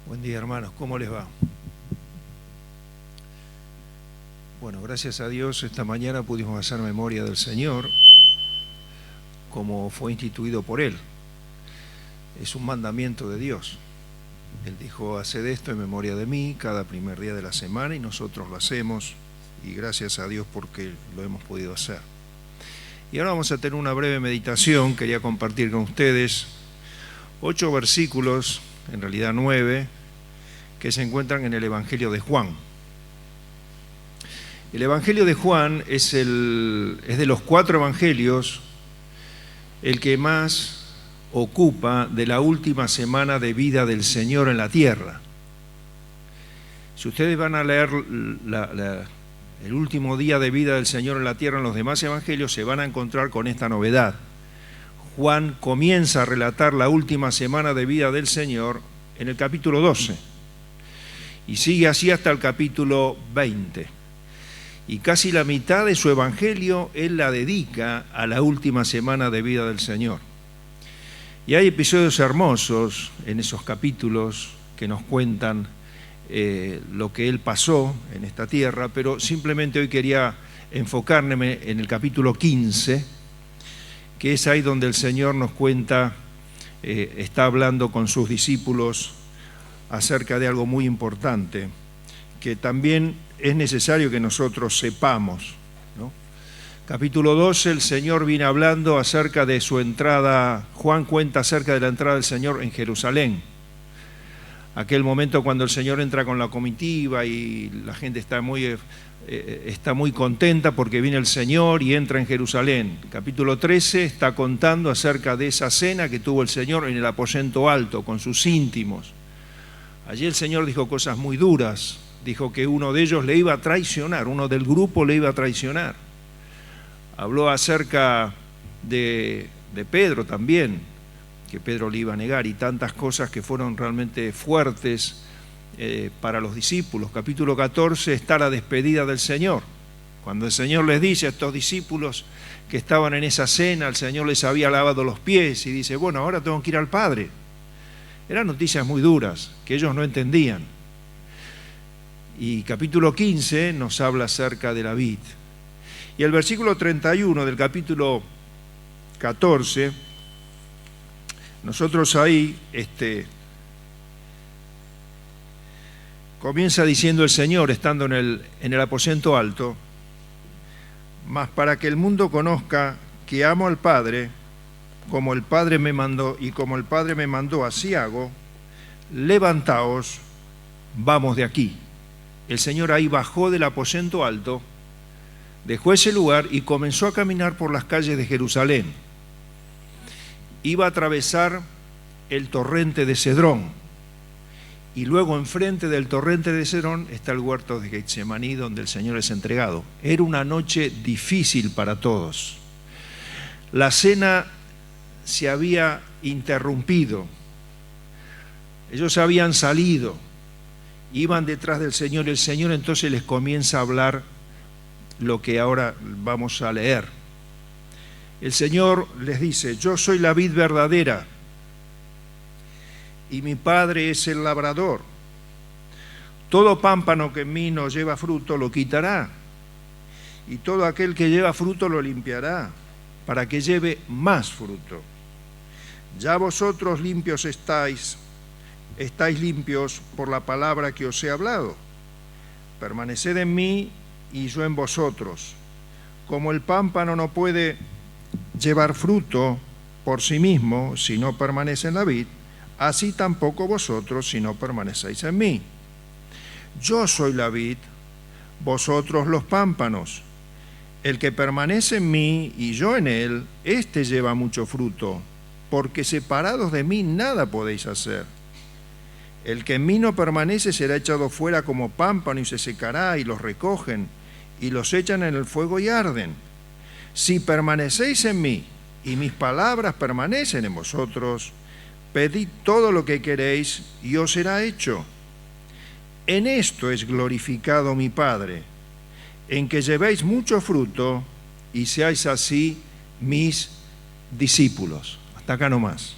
Buen día, hermanos, ¿cómo les va? Bueno, gracias a Dios esta mañana pudimos hacer memoria del Señor como fue instituido por Él. Es un mandamiento de Dios. Él dijo, haced esto en memoria de mí cada primer día de la semana, y nosotros lo hacemos, y gracias a Dios porque lo hemos podido hacer. Y ahora vamos a tener una breve meditación. Quería compartir con ustedes 8 versículos, en realidad 9, que se encuentran en el Evangelio de Juan. El Evangelio de Juan es de los 4 evangelios el que más ocupa de la última semana de vida del Señor en la tierra. Si ustedes van a leer el último día de vida del Señor en la tierra en los demás evangelios, se van a encontrar con esta novedad. Juan comienza a relatar la última semana de vida del Señor en el capítulo 12 y sigue así hasta el capítulo 20. Y casi la mitad de su evangelio él la dedica a la última semana de vida del Señor. Y hay episodios hermosos en esos capítulos que nos cuentan lo que él pasó en esta tierra, pero simplemente hoy quería enfocarme en el capítulo 15, que es ahí donde el Señor nos cuenta, está hablando con sus discípulos acerca de algo muy importante, que también es necesario que nosotros sepamos, ¿no? Capítulo 12, el Señor viene hablando acerca de su entrada. Juan cuenta acerca de la entrada del Señor en Jerusalén. Aquel momento cuando el Señor entra con la comitiva y la gente está muy contenta porque viene el Señor y entra en Jerusalén. Capítulo 13 está contando acerca de esa cena que tuvo el Señor en el aposento alto con sus íntimos. Allí el Señor dijo cosas muy duras. Dijo que uno de ellos le iba a traicionar, uno del grupo le iba a traicionar. Habló acerca de Pedro también, que Pedro le iba a negar, y tantas cosas que fueron realmente fuertes para los discípulos. Capítulo 14 está la despedida del Señor. Cuando el Señor les dice a estos discípulos que estaban en esa cena, el Señor les había lavado los pies y dice, bueno, ahora tengo que ir al Padre. Eran noticias muy duras que ellos no entendían. Y capítulo 15 nos habla acerca de la vid. Y el versículo 31 del capítulo 14, nosotros ahí comienza diciendo el Señor, estando en el aposento alto, mas para que el mundo conozca que amo al Padre, como el Padre me mandó y como el Padre me mandó, así hago, levantaos, vamos de aquí. El Señor ahí bajó del aposento alto, dejó ese lugar y comenzó a caminar por las calles de Jerusalén. Iba a atravesar el torrente de Cedrón, y luego enfrente del torrente de Cedrón está el huerto de Getsemaní, donde el Señor es entregado. Era una noche difícil para todos. La cena se había interrumpido. Ellos habían salido, iban detrás del Señor, y el Señor entonces les comienza a hablar lo que ahora vamos a leer. El Señor les dice, yo soy la vid verdadera y mi Padre es el labrador. Todo pámpano que en mí no lleva fruto lo quitará, y todo aquel que lleva fruto lo limpiará, para que lleve más fruto. Ya vosotros limpios estáis limpios por la palabra que os he hablado. Permaneced en mí y yo en vosotros. Como el pámpano no puede llevar fruto por sí mismo si no permanece en la vid, así tampoco vosotros si no permanecéis en mí. Yo soy la vid, vosotros los pámpanos. El que permanece en mí y yo en él, éste lleva mucho fruto, porque separados de mí nada podéis hacer. El que en mí no permanece será echado fuera como pámpano y se secará, y los recogen y los echan en el fuego y arden. Si permanecéis en mí y mis palabras permanecen en vosotros, pedid todo lo que queréis y os será hecho. En esto es glorificado mi Padre, en que llevéis mucho fruto y seáis así mis discípulos. Hasta acá nomás.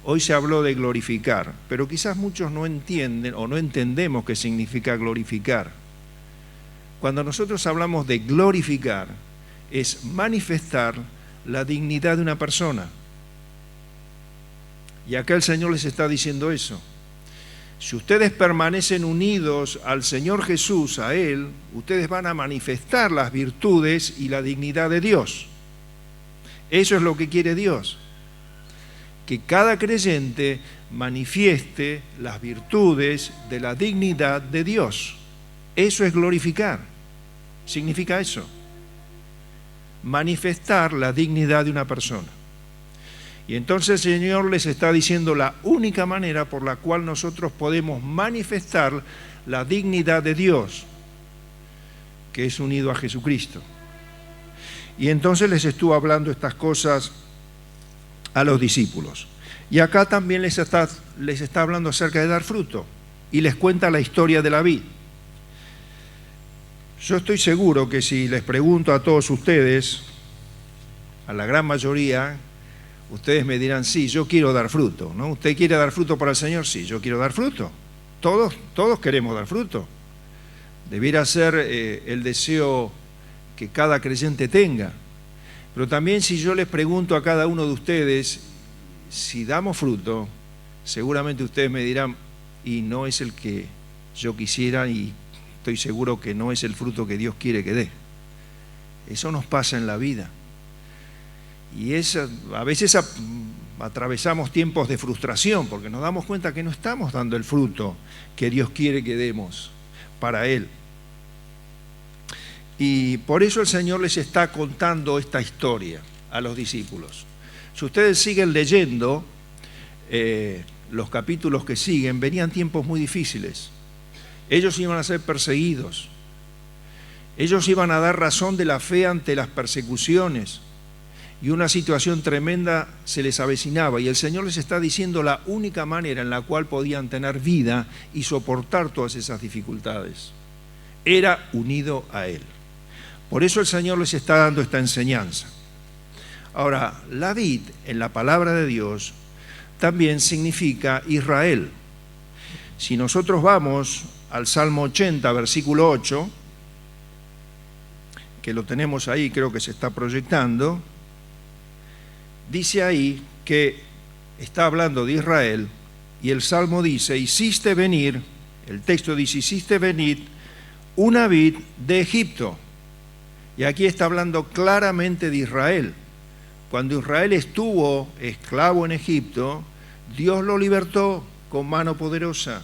Hoy se habló de glorificar, pero quizás muchos no entienden o no entendemos qué significa glorificar. Cuando nosotros hablamos de glorificar, es manifestar la dignidad de una persona. Y acá el Señor les está diciendo eso. Si ustedes permanecen unidos al Señor Jesús, a Él, ustedes van a manifestar las virtudes y la dignidad de Dios. Eso es lo que quiere Dios. Que cada creyente manifieste las virtudes de la dignidad de Dios. Eso es glorificar. Significa eso. Manifestar la dignidad de una persona. Y entonces el Señor les está diciendo la única manera por la cual nosotros podemos manifestar la dignidad de Dios, que es unido a Jesucristo. Y entonces les estuvo hablando estas cosas a los discípulos. Y acá también les está hablando acerca de dar fruto. Y les cuenta la historia de la vid. Yo estoy seguro que si les pregunto a todos ustedes, a la gran mayoría, ustedes me dirán, sí, yo quiero dar fruto, ¿no? ¿Usted quiere dar fruto para el Señor? Sí, yo quiero dar fruto. Todos queremos dar fruto. Debiera ser el deseo que cada creyente tenga. Pero también si yo les pregunto a cada uno de ustedes si damos fruto, seguramente ustedes me dirán, y no es el que yo quisiera y estoy seguro que no es el fruto que Dios quiere que dé. Eso nos pasa en la vida. Y a veces atravesamos tiempos de frustración porque nos damos cuenta que no estamos dando el fruto que Dios quiere que demos para Él. Y por eso el Señor les está contando esta historia a los discípulos. Si ustedes siguen leyendo los capítulos que siguen, venían tiempos muy difíciles. Ellos iban a ser perseguidos. Ellos iban a dar razón de la fe ante las persecuciones. Y una situación tremenda se les avecinaba. Y el Señor les está diciendo la única manera en la cual podían tener vida y soportar todas esas dificultades era unido a Él. Por eso el Señor les está dando esta enseñanza. Ahora, la vid en la palabra de Dios también significa Israel. Si nosotros vamos al Salmo 80, versículo 8, que lo tenemos ahí, creo que se está proyectando, dice ahí que está hablando de Israel y el Salmo dice, hiciste venir, el texto dice, hiciste venir una vid de Egipto. Y aquí está hablando claramente de Israel. Cuando Israel estuvo esclavo en Egipto, Dios lo libertó con mano poderosa,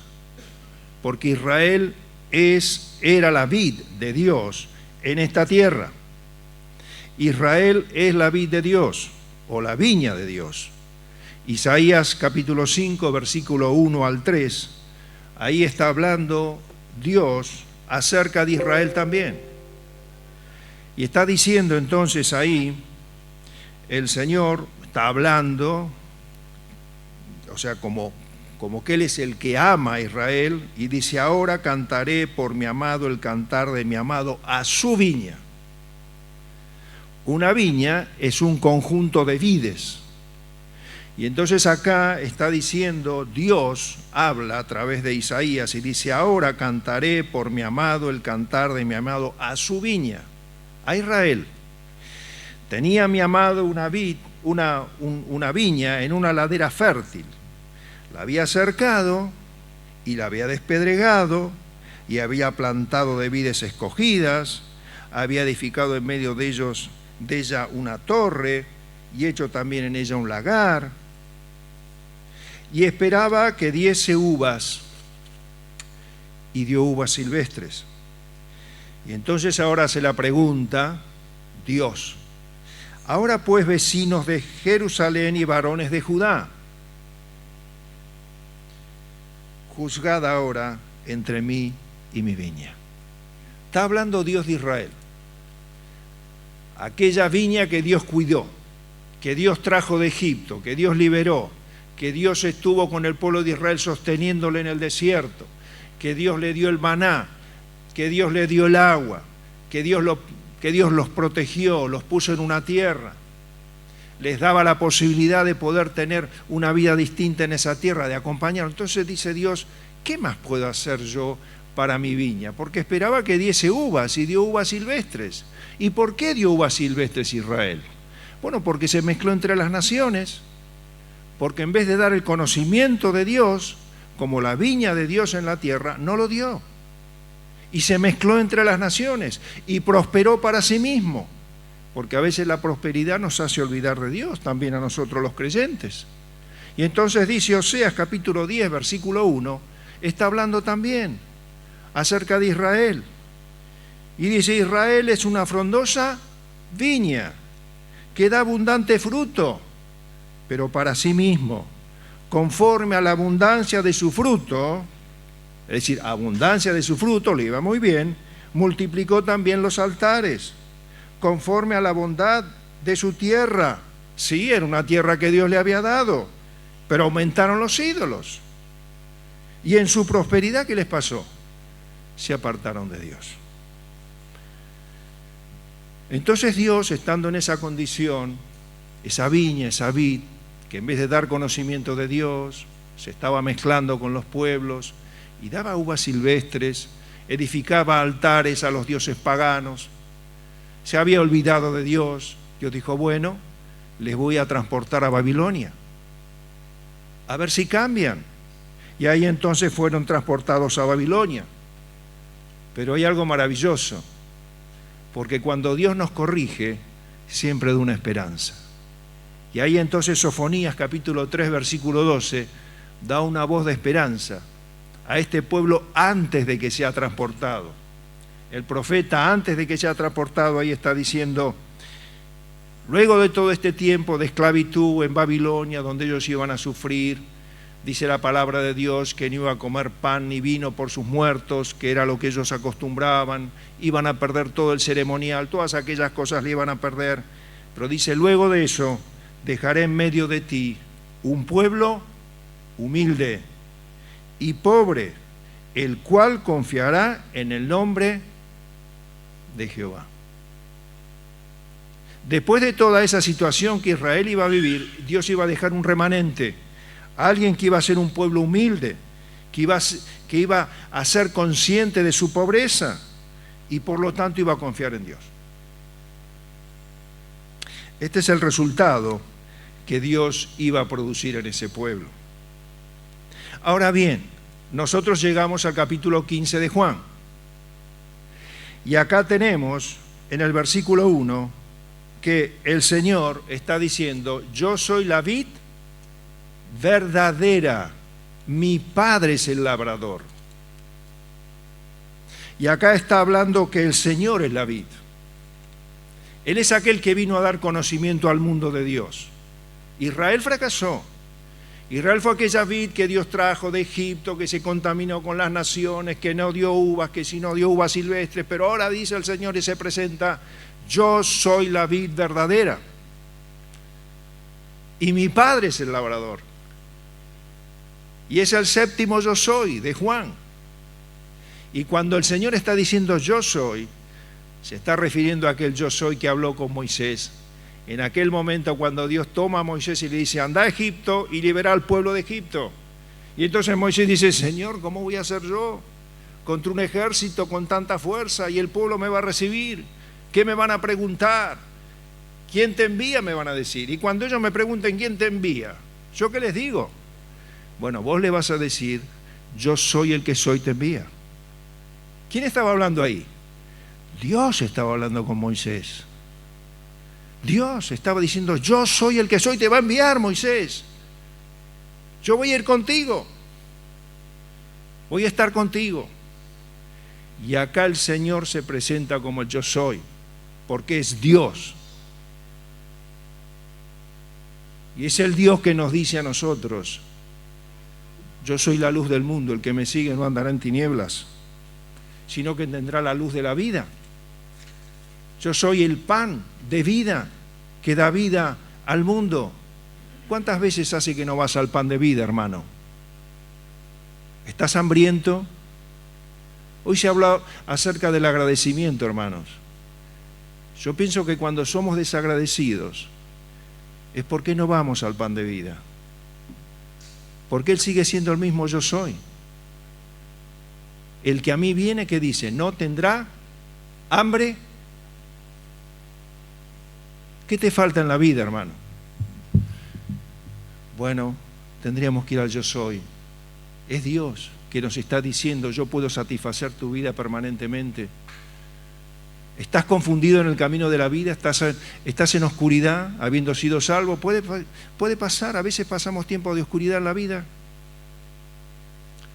porque Israel era la vid de Dios en esta tierra. Israel es la vid de Dios, o la viña de Dios. Isaías capítulo 5, versículo 1 al 3, ahí está hablando Dios acerca de Israel también. Y está diciendo entonces ahí, el Señor está hablando, o sea, como que Él es el que ama a Israel, y dice, ahora cantaré por mi amado el cantar de mi amado a su viña. Una viña es un conjunto de vides. Y entonces acá está diciendo, Dios habla a través de Isaías y dice, ahora cantaré por mi amado el cantar de mi amado a su viña, a Israel. Tenía mi amado una viña en una ladera fértil. La había cercado y la había despedregado y había plantado de vides escogidas, había edificado en medio de ella una torre y hecho también en ella un lagar, y esperaba que diese uvas, y dio uvas silvestres. Y entonces ahora se la pregunta Dios, ahora pues vecinos de Jerusalén y varones de Judá, juzgad ahora entre mí y mi viña. Está hablando Dios de Israel, aquella viña que Dios cuidó, que Dios trajo de Egipto, que Dios liberó, que Dios estuvo con el pueblo de Israel sosteniéndole en el desierto, que Dios le dio el maná, que Dios le dio el agua, que Dios los protegió, los puso en una tierra, les daba la posibilidad de poder tener una vida distinta en esa tierra, de acompañar. Entonces dice Dios, ¿qué más puedo hacer yo para mi viña? Porque esperaba que diese uvas y dio uvas silvestres. ¿Y por qué dio uvas silvestres Israel? Bueno, porque se mezcló entre las naciones, porque en vez de dar el conocimiento de Dios, como la viña de Dios en la tierra, no lo dio. Y se mezcló entre las naciones y prosperó para sí mismo, porque a veces la prosperidad nos hace olvidar de Dios, también a nosotros los creyentes. Y entonces dice Oseas capítulo 10, versículo 1, está hablando también acerca de Israel. Y dice, Israel es una frondosa viña que da abundante fruto, pero para sí mismo, conforme a la abundancia de su fruto, es decir, abundancia de su fruto, le iba muy bien, multiplicó también los altares, conforme a la bondad de su tierra. Sí, era una tierra que Dios le había dado, pero aumentaron los ídolos. Y en su prosperidad, ¿qué les pasó? Se apartaron de Dios. Entonces Dios, estando en esa condición, esa viña, esa vid, que en vez de dar conocimiento de Dios, se estaba mezclando con los pueblos y daba uvas silvestres, edificaba altares a los dioses paganos, se había olvidado de Dios. Dios dijo, bueno, les voy a transportar a Babilonia, a ver si cambian. Y ahí entonces fueron transportados a Babilonia. Pero hay algo maravilloso, porque cuando Dios nos corrige, siempre da una esperanza. Y ahí entonces Sofonías capítulo 3, versículo 12, da una voz de esperanza a este pueblo antes de que sea transportado. El profeta, antes de que sea transportado, ahí está diciendo, luego de todo este tiempo de esclavitud en Babilonia, donde ellos iban a sufrir, dice la palabra de Dios que no iba a comer pan ni vino por sus muertos, que era lo que ellos acostumbraban, iban a perder todo el ceremonial, todas aquellas cosas le iban a perder. Pero dice, luego de eso, dejaré en medio de ti un pueblo humilde y pobre, el cual confiará en el nombre de Jehová. Después de toda esa situación que Israel iba a vivir, Dios iba a dejar un remanente, alguien que iba a ser un pueblo humilde, que iba a ser consciente de su pobreza y por lo tanto iba a confiar en Dios. Este es el resultado que Dios iba a producir en ese pueblo. Ahora bien, nosotros llegamos al capítulo 15 de Juan. Y acá tenemos en el versículo 1 que el Señor está diciendo, yo soy la vid verdadera, mi Padre es el labrador. Y acá está hablando que el Señor es la vid. Él es aquel que vino a dar conocimiento al mundo de Dios. Israel fracasó. Israel fue aquella vid que Dios trajo de Egipto, que se contaminó con las naciones, que no dio uvas, que si no dio uvas silvestres, pero ahora dice el Señor y se presenta, yo soy la vid verdadera y mi Padre es el labrador. Y es el séptimo yo soy de Juan. Y cuando el Señor está diciendo yo soy, se está refiriendo a aquel yo soy que habló con Moisés. En aquel momento cuando Dios toma a Moisés y le dice, anda a Egipto y libera al pueblo de Egipto. Y entonces Moisés dice, Señor, ¿cómo voy a hacer yo contra un ejército con tanta fuerza y el pueblo me va a recibir? ¿Qué me van a preguntar? ¿Quién te envía? Me van a decir. Y cuando ellos me pregunten quién te envía, ¿yo qué les digo? Bueno, vos le vas a decir, yo soy el que soy, te envía. ¿Quién estaba hablando ahí? Dios estaba hablando con Moisés. Dios estaba diciendo, yo soy el que soy, te va a enviar, Moisés. Yo voy a ir contigo. Voy a estar contigo. Y acá el Señor se presenta como el yo soy, porque es Dios. Y es el Dios que nos dice a nosotros, yo soy la luz del mundo, el que me sigue no andará en tinieblas, sino que tendrá la luz de la vida. Yo soy el pan de vida que da vida al mundo. ¿Cuántas veces hace que no vas al pan de vida, hermano? ¿Estás hambriento? Hoy se habla acerca del agradecimiento, hermanos. Yo pienso que cuando somos desagradecidos, es por qué no vamos al pan de vida. Porque Él sigue siendo el mismo yo soy. El que a mí viene, que dice, no tendrá hambre. ¿Qué te falta en la vida, hermano? Bueno, tendríamos que ir al yo soy. Es Dios que nos está diciendo, yo puedo satisfacer tu vida permanentemente. ¿Estás confundido en el camino de la vida? ¿Estás en oscuridad, habiendo sido salvo? Puede pasar, a veces pasamos tiempo de oscuridad en la vida.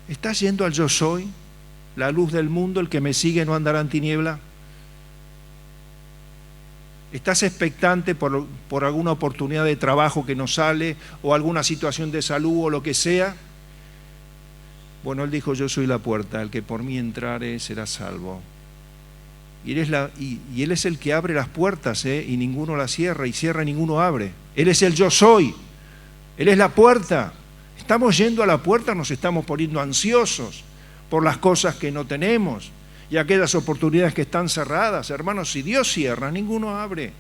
¿Estás yendo al yo soy, la luz del mundo, el que me sigue no andará en tiniebla? ¿Estás expectante por alguna oportunidad de trabajo que no sale, o alguna situación de salud o lo que sea? Bueno, Él dijo, yo soy la puerta, el que por mí entrare será salvo. Y Él es el que abre las puertas, y ninguno las cierra, y cierra y ninguno abre. Él es el yo soy, Él es la puerta. Estamos yendo a la puerta, nos estamos poniendo ansiosos por las cosas que no tenemos y aquellas oportunidades que están cerradas. Hermanos, si Dios cierra, ninguno abre.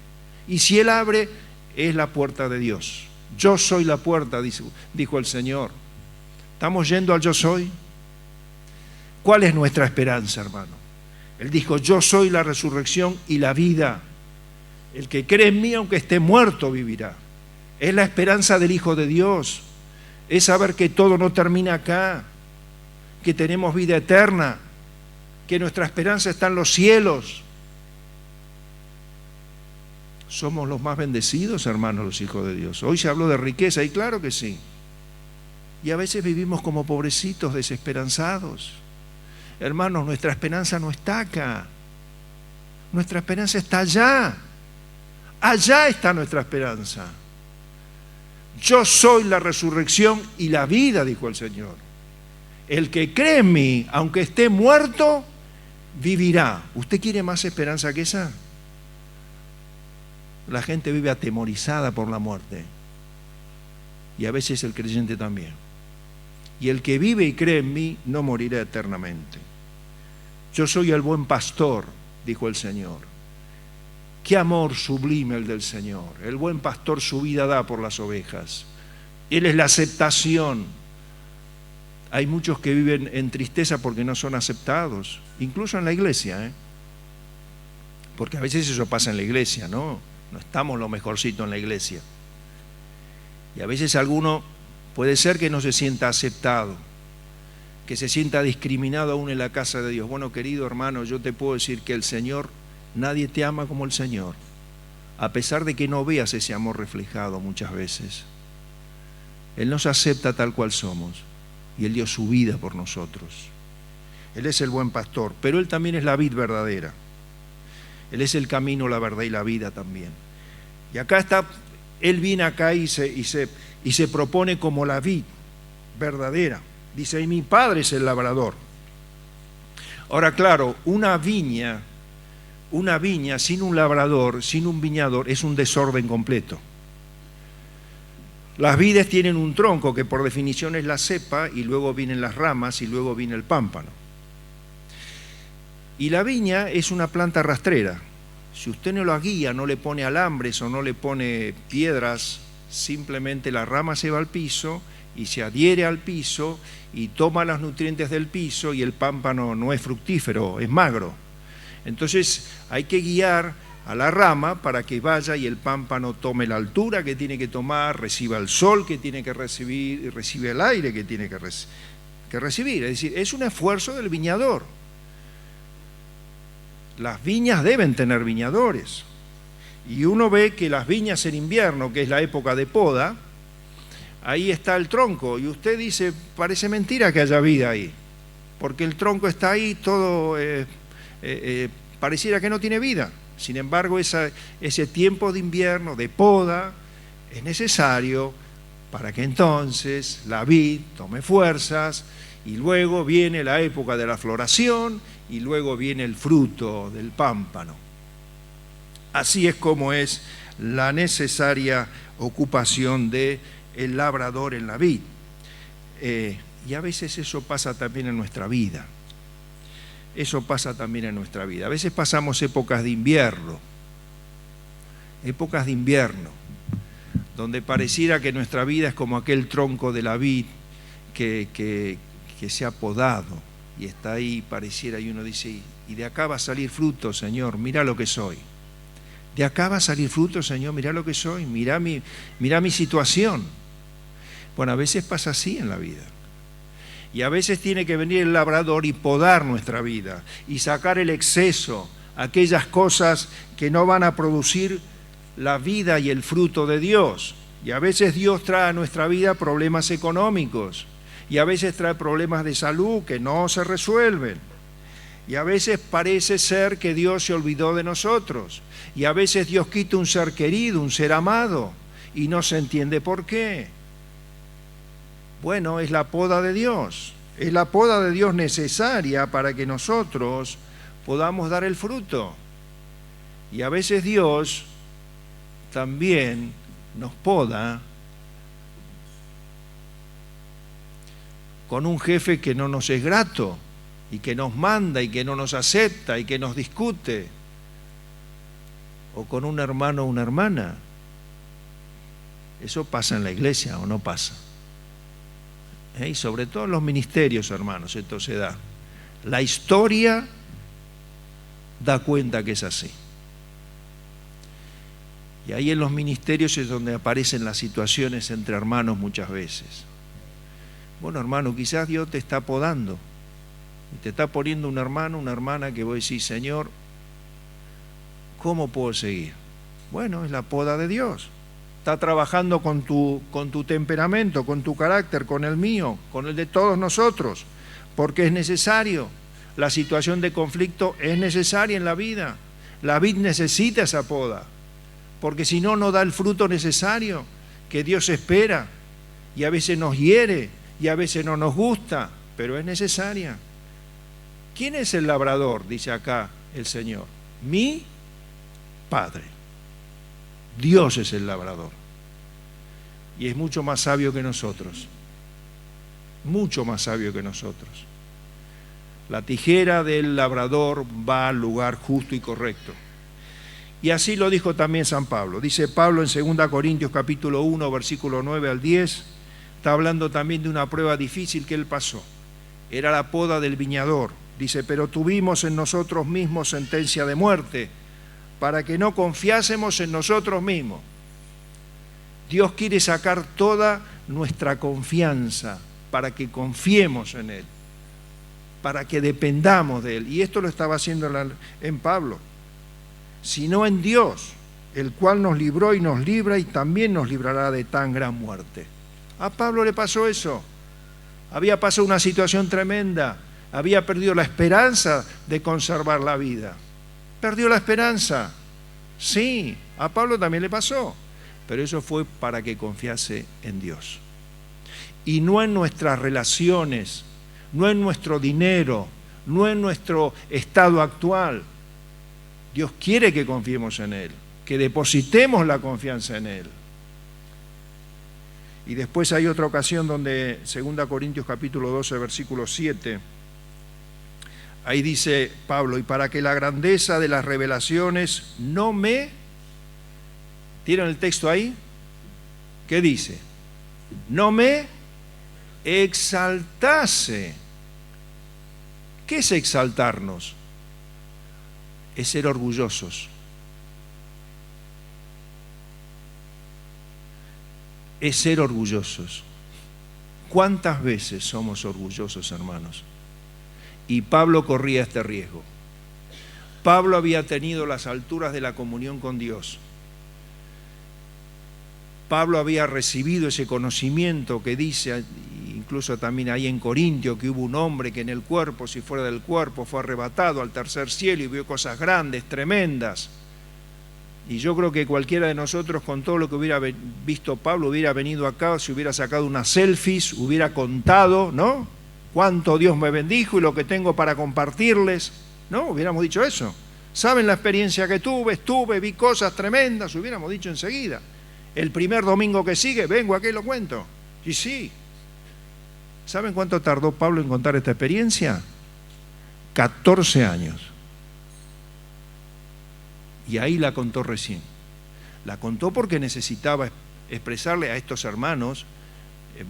Y si Él abre, es la puerta de Dios. Yo soy la puerta, dijo el Señor. ¿Estamos yendo al yo soy? ¿Cuál es nuestra esperanza, hermano? Él dijo, yo soy la resurrección y la vida. El que cree en mí, aunque esté muerto, vivirá. Es la esperanza del Hijo de Dios. Es saber que todo no termina acá, que tenemos vida eterna, que nuestra esperanza está en los cielos. Somos los más bendecidos, hermanos, los hijos de Dios. Hoy se habló de riqueza, y claro que sí. Y a veces vivimos como pobrecitos, desesperanzados. Hermanos, nuestra esperanza no está acá. Nuestra esperanza está allá. Allá está nuestra esperanza. Yo soy la resurrección y la vida, dijo el Señor. El que cree en mí, aunque esté muerto, vivirá. ¿Usted quiere más esperanza que esa? La gente vive atemorizada por la muerte. Y a veces el creyente también. Y el que vive y cree en mí no morirá eternamente. Yo soy el buen pastor, dijo el Señor. Qué amor sublime el del Señor. El buen pastor su vida da por las ovejas. Él es la aceptación. Hay muchos que viven en tristeza porque no son aceptados, incluso en la iglesia, porque a veces eso pasa en la iglesia, ¿no? No estamos lo mejorcito en la iglesia. Y a veces alguno puede ser que no se sienta aceptado, que se sienta discriminado aún en la casa de Dios. Bueno, querido hermano, yo te puedo decir que el Señor, nadie te ama como el Señor, a pesar de que no veas ese amor reflejado muchas veces. Él nos acepta tal cual somos y Él dio su vida por nosotros. Él es el buen pastor, pero Él también es la vid verdadera. Él es el camino, la verdad y la vida también. Y acá está, Él viene acá y se propone como la vid verdadera. Dice, y mi Padre es el labrador. Ahora, claro, una viña sin un labrador, sin un viñador, es un desorden completo. Las vides tienen un tronco que por definición es la cepa, y luego vienen las ramas, y luego viene el pámpano. Y la viña es una planta rastrera. Si usted no la guía, no le pone alambres o no le pone piedras, simplemente la rama se va al piso y se adhiere al piso y toma los nutrientes del piso, y el pámpano no es fructífero, es magro. Entonces hay que guiar a la rama para que vaya y el pámpano tome la altura que tiene que tomar, reciba el sol que tiene que recibir y recibe el aire que tiene que recibir. Es decir, es un esfuerzo del viñador. Las viñas deben tener viñadores. Y uno ve que las viñas en invierno, que es la época de poda, ahí está el tronco. Y usted dice, parece mentira que haya vida ahí, porque el tronco está ahí, todo pareciera que no tiene vida. Sin embargo, ese tiempo de invierno, de poda, es necesario para que entonces la vid tome fuerzas, y luego viene la época de la floración, y luego viene el fruto del pámpano. Así es como es la necesaria ocupación del labrador en la vid. Y a veces eso pasa también en nuestra vida. Eso pasa también en nuestra vida. A veces pasamos épocas de invierno, donde pareciera que nuestra vida es como aquel tronco de la vid que se ha podado y está ahí, pareciera, y uno dice, y de acá va a salir fruto, Señor, mira lo que soy. De acá va a salir fruto, Señor, mira lo que soy, mira mi situación. Bueno, a veces pasa así en la vida. Y a veces tiene que venir el labrador y podar nuestra vida y sacar el exceso, aquellas cosas que no van a producir la vida y el fruto de Dios. Y a veces Dios trae a nuestra vida problemas económicos y a veces trae problemas de salud que no se resuelven. Y a veces parece ser que Dios se olvidó de nosotros. Y a veces Dios quita un ser querido, un ser amado, y no se entiende por qué. Bueno, es la poda de Dios. Es la poda de Dios necesaria para que nosotros podamos dar el fruto. Y a veces Dios también nos poda con un jefe que no nos es grato y que nos manda y que no nos acepta y que nos discute, o con un hermano o una hermana. Eso pasa en la iglesia o no pasa. Y sobre todo en los ministerios, hermanos, esto se da. La historia da cuenta que es así. Y ahí en los ministerios es donde aparecen las situaciones entre hermanos muchas veces. Bueno, hermano, quizás Dios te está podando y te está poniendo un hermano, una hermana que vos decís, Señor, ¿cómo puedo seguir? Bueno, es la poda de Dios. Está trabajando con tu temperamento, con tu carácter, con el mío, con el de todos nosotros, porque es necesario. La situación de conflicto es necesaria en la vida. La vid necesita esa poda, porque si no, no da el fruto necesario que Dios espera, y a veces nos hiere, y a veces no nos gusta, pero es necesaria. ¿Quién es el labrador? Dice acá el Señor. Mi Padre. Dios es el labrador. Y es mucho más sabio que nosotros. Mucho más sabio que nosotros. La tijera del labrador va al lugar justo y correcto. Y así lo dijo también San Pablo. Dice Pablo en 2 Corintios capítulo 1, versículo 9 al 10, está hablando también de una prueba difícil que él pasó. Era la poda del viñador. Dice, pero tuvimos en nosotros mismos sentencia de muerte, para que no confiásemos en nosotros mismos. Dios quiere sacar toda nuestra confianza para que confiemos en Él, para que dependamos de Él. Y esto lo estaba haciendo en Pablo. Sino en Dios, el cual nos libró y nos libra y también nos librará de tan gran muerte. A Pablo le pasó eso. Había pasado una situación tremenda. Había perdido la esperanza de conservar la vida. Perdió la esperanza. Sí, a Pablo también le pasó. Pero eso fue para que confiase en Dios. Y no en nuestras relaciones, no en nuestro dinero, no en nuestro estado actual. Dios quiere que confiemos en Él, que depositemos la confianza en Él. Y después hay otra ocasión donde, 2 Corintios capítulo 12, versículo 7, ahí dice Pablo, y para que la grandeza de las revelaciones no me... ¿Tienen el texto ahí? ¿Qué dice? No me exaltase. ¿Qué es exaltarnos? Es ser orgullosos. Es ser orgullosos. ¿Cuántas veces somos orgullosos, hermanos? Y Pablo corría este riesgo. Pablo había tenido las alturas de la comunión con Dios. Pablo había recibido ese conocimiento que dice, incluso también ahí en Corintio, que hubo un hombre que en el cuerpo, si fuera del cuerpo, fue arrebatado al tercer cielo y vio cosas grandes, tremendas. Y yo creo que cualquiera de nosotros, con todo lo que hubiera visto Pablo, hubiera venido acá, se hubiera sacado unas selfies, hubiera contado, ¿no?, cuánto Dios me bendijo y lo que tengo para compartirles, ¿no? Hubiéramos dicho eso. ¿Saben la experiencia que tuve, vi cosas tremendas? Hubiéramos dicho enseguida. El primer domingo que sigue, vengo aquí y lo cuento. Y sí. ¿Saben cuánto tardó Pablo en contar esta experiencia? 14 años. Y ahí la contó recién. La contó porque necesitaba expresarle a estos hermanos,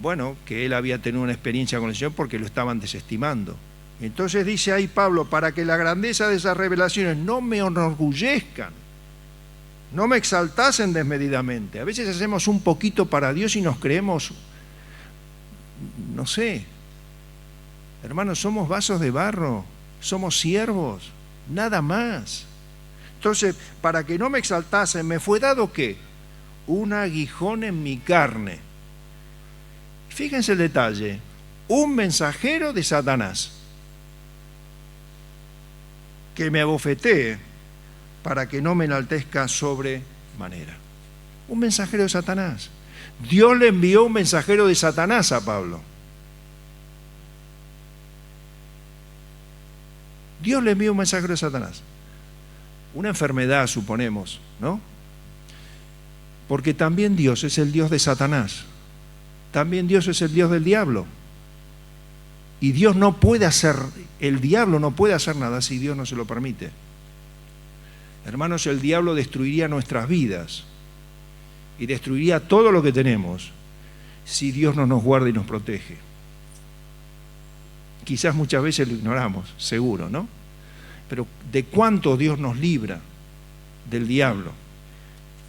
bueno, que él había tenido una experiencia con el Señor porque lo estaban desestimando. Entonces dice ahí Pablo, para que la grandeza de esas revelaciones no me enorgullezcan, no me exaltasen desmedidamente. A veces hacemos un poquito para Dios y nos creemos, no sé, hermanos, somos vasos de barro, somos siervos, nada más. Entonces, para que no me exaltasen, me fue dado ¿qué? Un aguijón en mi carne. Fíjense el detalle, un mensajero de Satanás que me abofetee para que no me enaltezca sobremanera. Un mensajero de Satanás. Dios le envió un mensajero de Satanás a Pablo. Dios le envió un mensajero de Satanás. Una enfermedad, suponemos, ¿no? Porque también Dios es el Dios de Satanás. También Dios es el Dios del diablo. Y Dios no puede hacer, el diablo no puede hacer nada si Dios no se lo permite. Hermanos, el diablo destruiría nuestras vidas y destruiría todo lo que tenemos si Dios no nos guarda y nos protege. Quizás muchas veces lo ignoramos, seguro, ¿no? Pero ¿de cuánto Dios nos libra del diablo?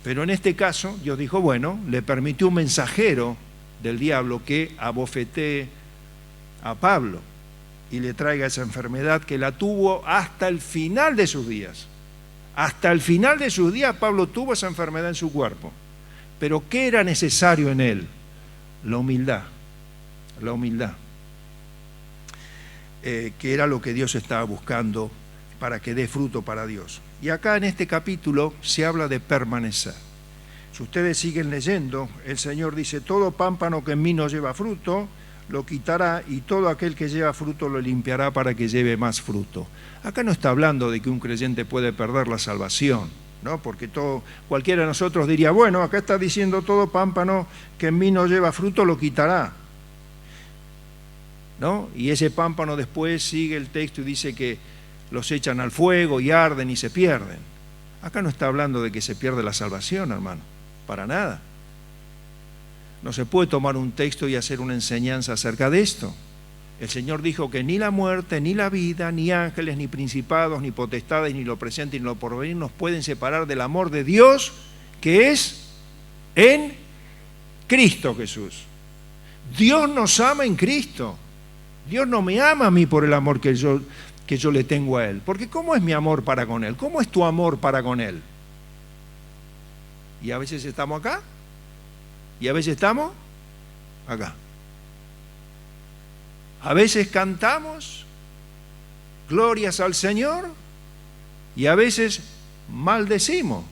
Pero en este caso, Dios dijo, bueno, le permitió un mensajero del diablo que abofetee a Pablo y le traiga esa enfermedad que la tuvo hasta el final de sus días. Hasta el final de sus días Pablo tuvo esa enfermedad en su cuerpo. Pero ¿qué era necesario en él? La humildad. La humildad. Que era lo que Dios estaba buscando para que dé fruto para Dios. Y acá en este capítulo se habla de permanecer. Si ustedes siguen leyendo, el Señor dice, todo pámpano que en mí no lleva fruto, lo quitará, y todo aquel que lleva fruto lo limpiará para que lleve más fruto. Acá no está hablando de que un creyente puede perder la salvación, ¿no? Porque cualquiera de nosotros diría, bueno, acá está diciendo todo pámpano que en mí no lleva fruto lo quitará, ¿no? Y ese pámpano después sigue el texto y dice que los echan al fuego y arden y se pierden. Acá no está hablando de que se pierde la salvación, hermano, para nada. No se puede tomar un texto y hacer una enseñanza acerca de esto. El Señor dijo que ni la muerte, ni la vida, ni ángeles, ni principados, ni potestades, ni lo presente, ni lo porvenir nos pueden separar del amor de Dios que es en Cristo Jesús. Dios nos ama en Cristo. Dios no me ama a mí por el amor que yo le tengo a Él. Porque ¿cómo es mi amor para con Él? ¿Cómo es tu amor para con Él? Y a veces estamos acá. Y a veces estamos acá. A veces cantamos glorias al Señor y a veces maldecimos.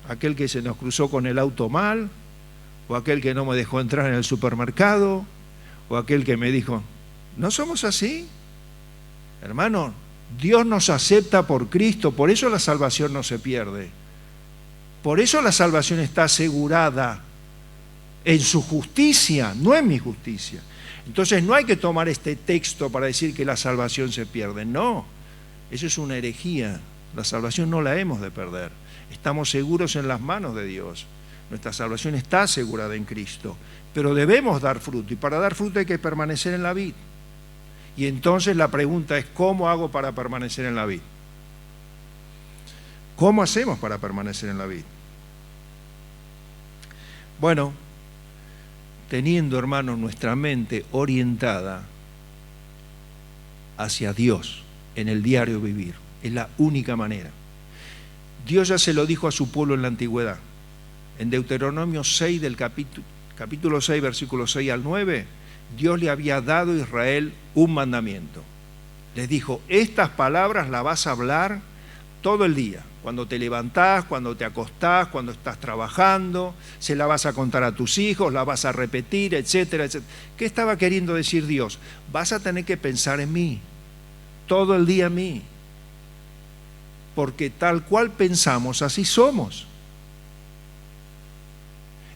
Aquel que se nos cruzó con el auto mal, o aquel que no me dejó entrar en el supermercado, o aquel que me dijo, ¿no somos así? Hermano, Dios nos acepta por Cristo, por eso la salvación no se pierde. Por eso la salvación está asegurada en su justicia, no en mi justicia. Entonces no hay que tomar este texto para decir que la salvación se pierde. No, eso es una herejía. La salvación no la hemos de perder. Estamos seguros en las manos de Dios. Nuestra salvación está asegurada en Cristo. Pero debemos dar fruto. Y para dar fruto hay que permanecer en la vid. Y entonces la pregunta es, ¿cómo hago para permanecer en la vid? ¿Cómo hacemos para permanecer en la vid? Bueno, teniendo, hermanos, nuestra mente orientada hacia Dios en el diario vivir, es la única manera. Dios ya se lo dijo a su pueblo en la antigüedad. En Deuteronomio 6, del capítulo 6, versículos 6 al 9, Dios le había dado a Israel un mandamiento. Les dijo, estas palabras las vas a hablar todo el día. Cuando te levantás, cuando te acostás, cuando estás trabajando, se la vas a contar a tus hijos, la vas a repetir, etcétera, etcétera. ¿Qué estaba queriendo decir Dios? Vas a tener que pensar en mí, todo el día en mí. Porque tal cual pensamos, así somos.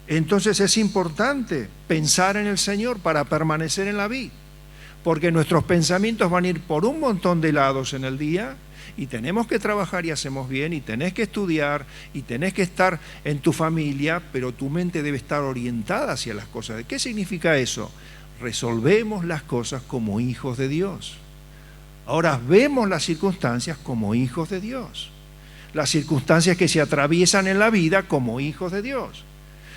Entonces es importante pensar en el Señor para permanecer en la vida. Porque nuestros pensamientos van a ir por un montón de lados en el día. y tenemos que trabajar y hacemos bien, y tenés que estudiar, y tenés que estar en tu familia, pero tu mente debe estar orientada hacia las cosas. ¿De qué significa eso? Resolvemos las cosas como hijos de Dios. Ahora vemos las circunstancias como hijos de Dios. Las circunstancias que se atraviesan en la vida como hijos de Dios.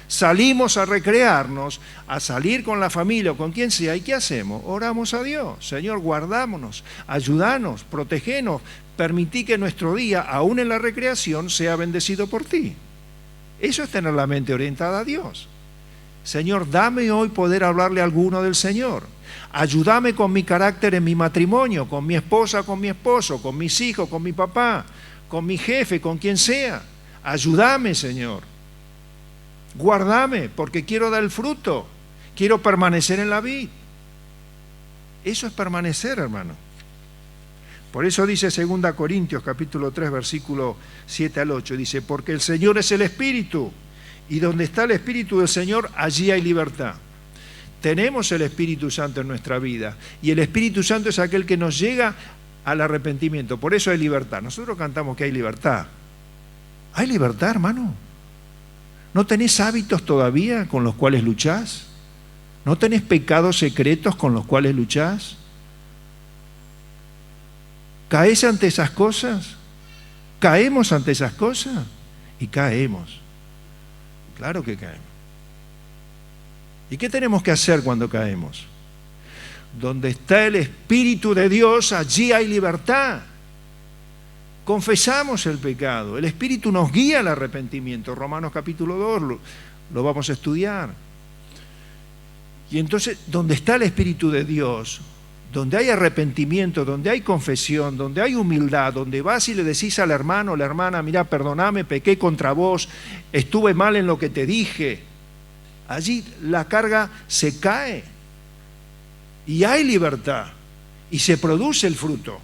Salimos a recrearnos, a salir con la familia o con quien sea, ¿y qué hacemos? Oramos a Dios. Señor, guardámonos, ayúdanos, protégenos, permití que nuestro día, aún en la recreación, sea bendecido por ti. Eso es tener la mente orientada a Dios. Señor, dame hoy poder hablarle a alguno del Señor. Ayúdame con mi carácter en mi matrimonio, con mi esposa, con mi esposo, con mis hijos, con mi papá, con mi jefe, con quien sea. Ayúdame, Señor. Guárdame, porque quiero dar el fruto. Quiero permanecer en la vid. Eso es permanecer, hermano. Por eso dice 2 Corintios capítulo 3, versículo 7 al 8. Dice, porque el Señor es el Espíritu, y donde está el Espíritu del Señor, allí hay libertad. Tenemos el Espíritu Santo en nuestra vida, y el Espíritu Santo es aquel que nos llega al arrepentimiento. Por eso hay libertad. Nosotros cantamos que hay libertad. ¿Hay libertad, hermano? ¿No tenés hábitos todavía con los cuales luchás? ¿No tenés pecados secretos con los cuales luchás? ¿Caes ante esas cosas? ¿Caemos ante esas cosas? Y caemos. Claro que caemos. ¿Y qué tenemos que hacer cuando caemos? Donde está el Espíritu de Dios, allí hay libertad. Confesamos el pecado. El Espíritu nos guía al arrepentimiento. Romanos capítulo 2 lo vamos a estudiar. Y entonces, donde está el Espíritu de Dios, donde hay arrepentimiento, donde hay confesión, donde hay humildad, donde vas y le decís al hermano o la hermana, mira, perdoname, pequé contra vos, estuve mal en lo que te dije, allí la carga se cae y hay libertad y se produce el fruto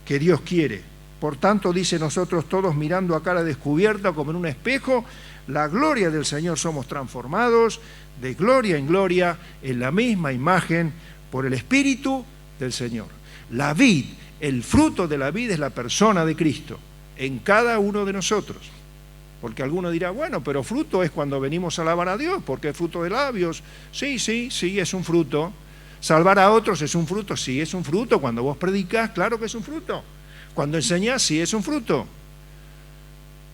que Dios quiere. Por tanto, dice, nosotros todos mirando a cara descubierta como en un espejo, la gloria del Señor somos transformados de gloria en gloria en la misma imagen por el Espíritu del Señor. La vid, el fruto de la vid es la persona de Cristo en cada uno de nosotros. Porque alguno dirá, bueno, pero fruto es cuando venimos a alabar a Dios, porque es fruto de labios. Sí, es un fruto. Salvar a otros es un fruto, sí, es un fruto. Cuando vos predicás, claro que es un fruto. Cuando enseñás, sí, es un fruto.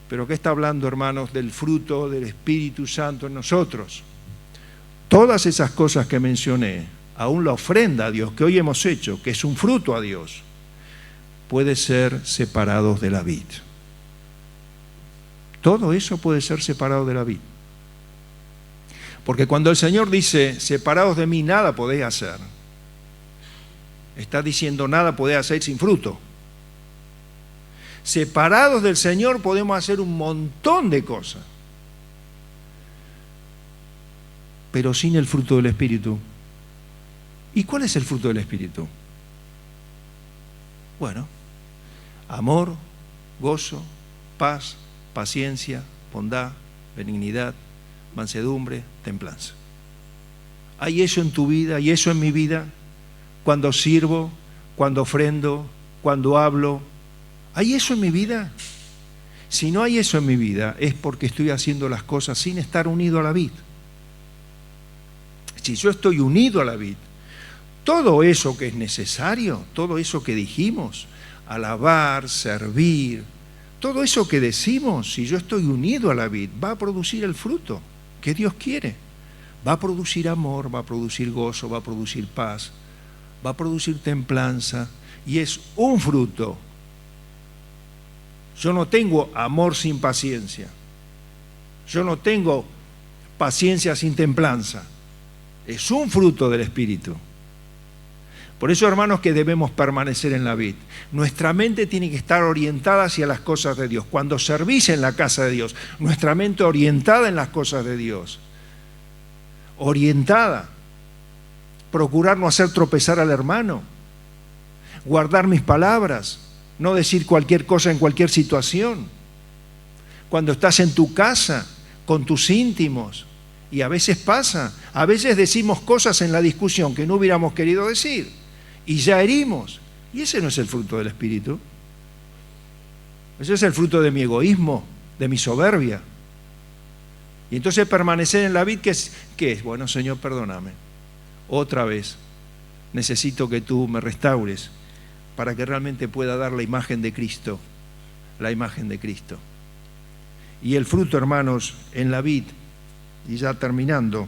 Pero ¿qué está hablando, hermanos, del fruto del Espíritu Santo en nosotros? Todas esas cosas que mencioné, aún la ofrenda a Dios que hoy hemos hecho, que es un fruto a Dios, puede ser separados de la vid. Todo eso puede ser separado de la vid. Porque cuando el Señor dice, separados de mí nada podéis hacer, está diciendo nada podéis hacer sin fruto. Separados del Señor podemos hacer un montón de cosas, pero sin el fruto del Espíritu. ¿Y cuál es el fruto del Espíritu? Bueno, amor, gozo, paz, paciencia, bondad, benignidad, mansedumbre, templanza. ¿Hay eso en tu vida? ¿Hay eso en mi vida? Cuando sirvo, cuando ofrendo, cuando hablo, ¿hay eso en mi vida? Si no hay eso en mi vida, es porque estoy haciendo las cosas sin estar unido a la vid. Si yo estoy unido a la vid, todo eso que es necesario, todo eso que dijimos, alabar, servir, todo eso que decimos, si yo estoy unido a la vid, va a producir el fruto que Dios quiere. Va a producir amor, va a producir gozo, va a producir paz, va a producir templanza, y es un fruto. Yo no tengo amor sin paciencia. Yo no tengo paciencia sin templanza. Es un fruto del Espíritu. Por eso, hermanos, que debemos permanecer en la vid. Nuestra mente tiene que estar orientada hacia las cosas de Dios. Cuando servís en la casa de Dios, nuestra mente orientada en las cosas de Dios. Orientada. Procurar no hacer tropezar al hermano. Guardar mis palabras. No decir cualquier cosa en cualquier situación. Cuando estás en tu casa, con tus íntimos, y a veces pasa, a veces decimos cosas en la discusión que no hubiéramos querido decir, y ya herimos, y ese no es el fruto del Espíritu. Ese es el fruto de mi egoísmo, de mi soberbia. Y entonces permanecer en la vid, ¿qué es? Bueno, Señor, perdóname. Otra vez, necesito que tú me restaures para que realmente pueda dar la imagen de Cristo. La imagen de Cristo. Y el fruto, hermanos, en la vid, y ya terminando,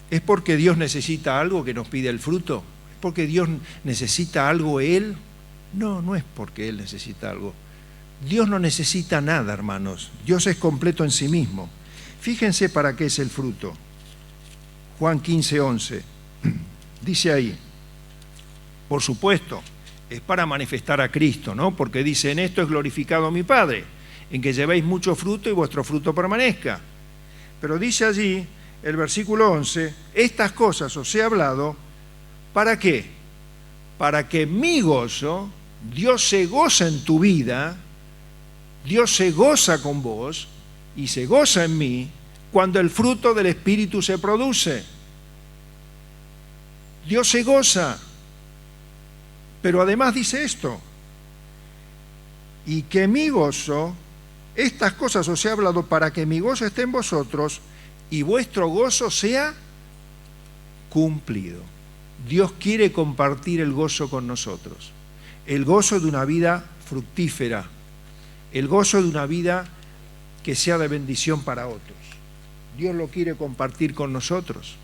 ¿es porque Dios necesita algo que nos pide el fruto? ¿Es porque Dios necesita algo Él? No, no es porque Él necesita algo. Dios no necesita nada, hermanos. Dios es completo en sí mismo. Fíjense para qué es el fruto. Juan 15:11. Dice ahí, por supuesto, es para manifestar a Cristo, ¿no? Porque dice, en esto es glorificado mi Padre, en que llevéis mucho fruto y vuestro fruto permanezca. Pero dice allí, el versículo 11, estas cosas os he hablado, ¿para qué? Para que mi gozo, Dios se goza en tu vida, Dios se goza con vos y se goza en mí cuando el fruto del Espíritu se produce. Dios se goza, pero además dice esto, y que mi gozo, estas cosas os he hablado para que mi gozo esté en vosotros y vuestro gozo sea cumplido. Dios quiere compartir el gozo con nosotros, el gozo de una vida fructífera, el gozo de una vida que sea de bendición para otros. Dios lo quiere compartir con nosotros.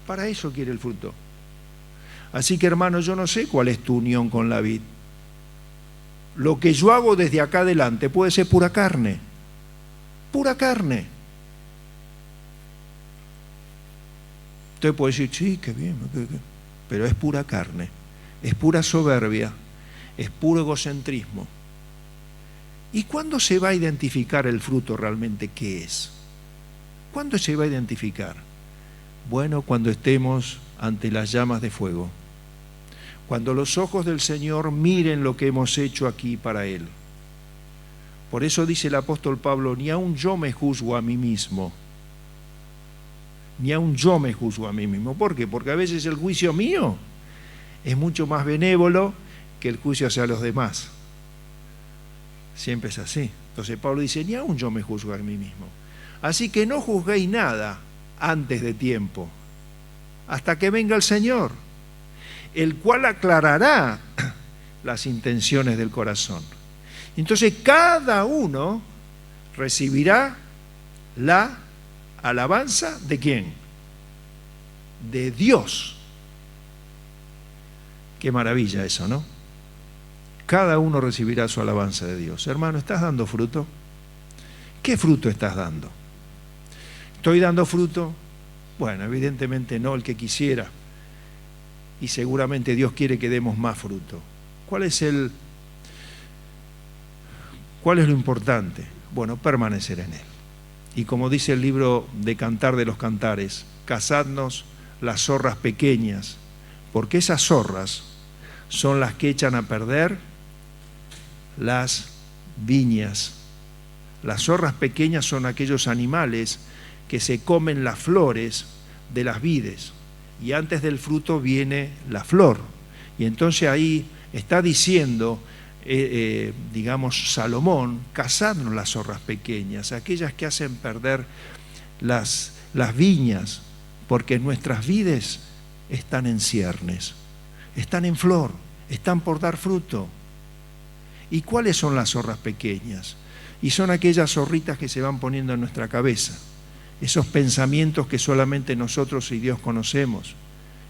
Para eso quiere el fruto. Así que, hermano, yo no sé cuál es tu unión con la vid. Lo que yo hago desde acá adelante puede ser pura carne. Pura carne. Usted puede decir, sí, qué bien, pero es pura carne. Es pura soberbia. Es puro egocentrismo. ¿Y cuándo se va a identificar el fruto realmente qué es? ¿Cuándo se va a identificar? Bueno, cuando estemos ante las llamas de fuego. Cuando los ojos del Señor miren lo que hemos hecho aquí para Él. Por eso dice el apóstol Pablo, ni aun yo me juzgo a mí mismo. Ni aun yo me juzgo a mí mismo. ¿Por qué? Porque a veces el juicio mío es mucho más benévolo que el juicio hacia los demás. Siempre es así. Entonces Pablo dice, ni aun yo me juzgo a mí mismo. Así que no juzguéis nada antes de tiempo, hasta que venga el Señor, el cual aclarará las intenciones del corazón. Entonces cada uno recibirá la alabanza ¿de quién? De Dios. Qué maravilla eso, ¿no? Cada uno recibirá su alabanza de Dios. Hermano, ¿estás dando fruto? ¿Qué fruto estás dando? ¿Estoy dando fruto? Bueno, evidentemente no el que quisiera. Y seguramente Dios quiere que demos más fruto. ¿Cuál es lo importante? Bueno, permanecer en Él. Y como dice el libro de Cantar de los Cantares, cazadnos las zorras pequeñas, porque esas zorras son las que echan a perder las viñas. Las zorras pequeñas son aquellos animales que se comen las flores de las vides y antes del fruto viene la flor. Y entonces ahí está diciendo, digamos, Salomón, cazadnos las zorras pequeñas, aquellas que hacen perder las viñas, porque nuestras vides están en ciernes, están en flor, están por dar fruto. ¿Y cuáles son las zorras pequeñas? Y son aquellas zorritas que se van poniendo en nuestra cabeza, esos pensamientos que solamente nosotros y Dios conocemos,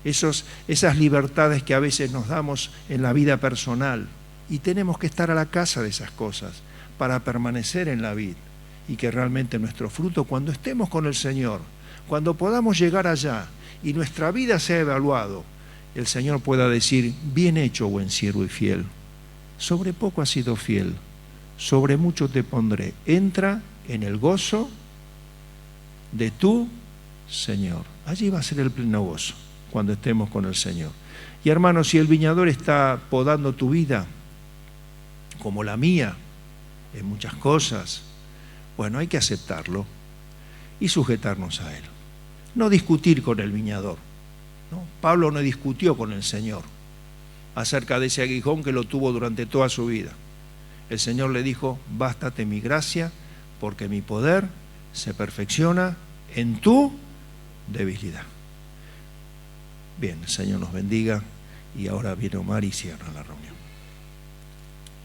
esas libertades que a veces nos damos en la vida personal, y tenemos que estar a la casa de esas cosas para permanecer en la vid y que realmente nuestro fruto, cuando estemos con el Señor, cuando podamos llegar allá y nuestra vida sea evaluado, el Señor pueda decir, bien hecho, buen siervo y fiel, sobre poco has sido fiel, sobre mucho te pondré, entra en el gozo de tu Señor. Allí va a ser el pleno gozo, cuando estemos con el Señor. Y hermanos, si el viñador está podando tu vida, como la mía, en muchas cosas, bueno, hay que aceptarlo y sujetarnos a Él. No discutir con el viñador, ¿no? Pablo no discutió con el Señor. acerca de ese aguijón que lo tuvo durante toda su vida. El Señor le dijo: bástate mi gracia, porque mi poder se perfecciona en tu debilidad. Bien, el Señor nos bendiga, y ahora viene Omar y cierra la reunión.